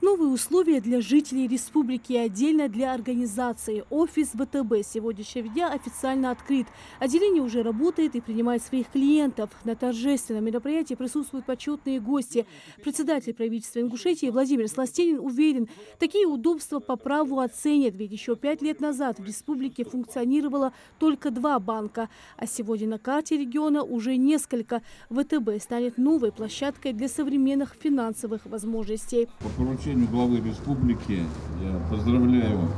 Новые условия для жителей республики и отдельно для организации. Офис ВТБ сегодняшнего дня официально открыт. Отделение уже работает и принимает своих клиентов. На торжественном мероприятии присутствуют почетные гости. Председатель правительства Ингушетии Владимир Сластенин уверен, такие удобства по праву оценят. Ведь еще 5 лет назад в республике функционировало только 2 банка. А сегодня на карте региона уже несколько. ВТБ станет новой площадкой для современных финансовых возможностей. По поручению главы республики я поздравляю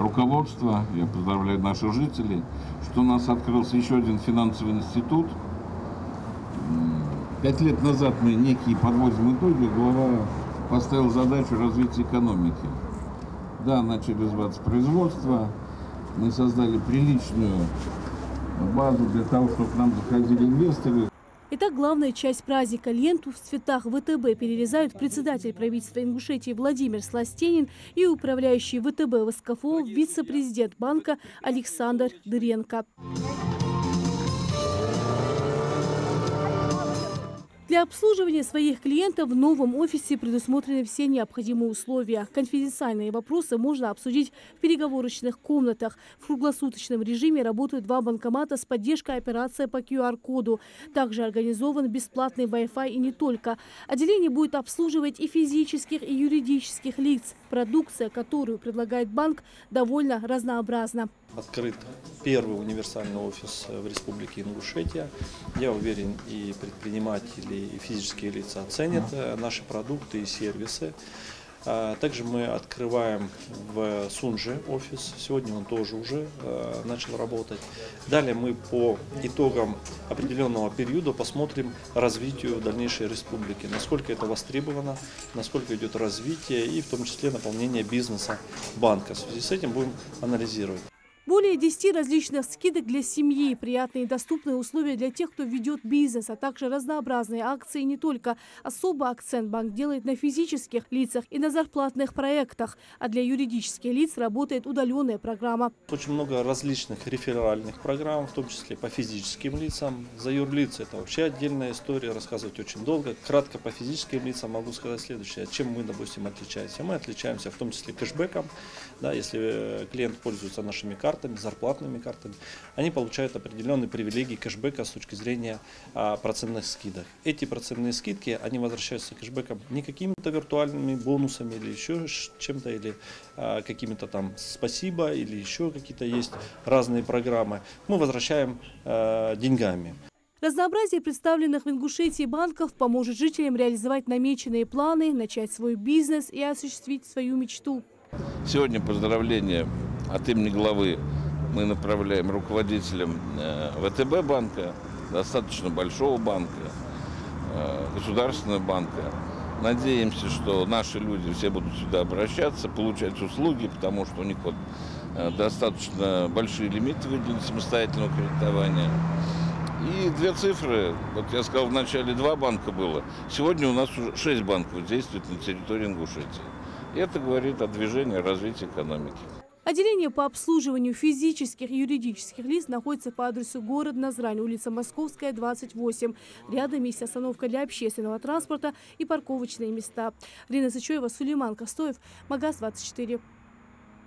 руководство, я поздравляю наших жителей, что у нас открылся еще один финансовый институт. 5 лет назад мы некие подводим итоги, глава поставил задачу развития экономики. Да, начали развиваться производство, мы создали приличную базу для того, чтобы к нам заходили инвесторы. Итак, главная часть праздника – ленту в цветах ВТБ перерезают председатель правительства Ингушетии Владимир Сластенин и управляющий ВТБ ВСКФО вице-президент банка Александр Дыренко. Для обслуживания своих клиентов в новом офисе предусмотрены все необходимые условия. Конфиденциальные вопросы можно обсудить в переговорочных комнатах. В круглосуточном режиме работают 2 банкомата с поддержкой операции по QR-коду. Также организован бесплатный Wi-Fi и не только. Отделение будет обслуживать и физических, и юридических лиц. Продукция, которую предлагает банк, довольно разнообразна. Открыт первый универсальный офис в Республике Ингушетия. Я уверен, и предприниматели, и физические лица оценят наши продукты и сервисы. Также мы открываем в Сунже офис. Сегодня он тоже уже начал работать. Далее мы по итогам определенного периода посмотрим развитию дальнейшей республики. Насколько это востребовано, насколько идет развитие и в том числе наполнение бизнеса банка. В связи с этим будем анализировать. Более 10 различных скидок для семьи, приятные и доступные условия для тех, кто ведет бизнес, а также разнообразные акции не только. Особый акцент банк делает на физических лицах и на зарплатных проектах, а для юридических лиц работает удаленная программа. Очень много различных реферальных программ, в том числе по физическим лицам. За юрлиц это вообще отдельная история, рассказывать очень долго. Кратко по физическим лицам могу сказать следующее. Чем мы, допустим, отличаемся? Мы отличаемся в том числе кэшбэком. Да, если клиент пользуется нашими картами, зарплатными картами, они получают определенные привилегии кэшбэка с точки зрения процентных скидок. Эти процентные скидки, они возвращаются кэшбэком не какими-то виртуальными бонусами или еще чем-то, или какими-то там спасибо, или еще какие-то есть разные программы. Мы возвращаем деньгами. Разнообразие представленных в Ингушетии банков поможет жителям реализовать намеченные планы, начать свой бизнес и осуществить свою мечту. Сегодня поздравления от имени главы мы направляем руководителям ВТБ банка, достаточно большого банка, государственного банка. Надеемся, что наши люди все будут сюда обращаться, получать услуги, потому что у них вот достаточно большие лимиты выделены самостоятельного кредитования. И 2 цифры, вот я сказал, в начале 2 банка было, сегодня у нас уже 6 банков действует на территории Ингушетии. И это говорит о движении, о развитии экономики. Отделение по обслуживанию физических и юридических лиц находится по адресу город Назрань, улица Московская, 28. Рядом есть остановка для общественного транспорта и парковочные места. Рина Сычева, Сулейман Костоев, Магаз 24.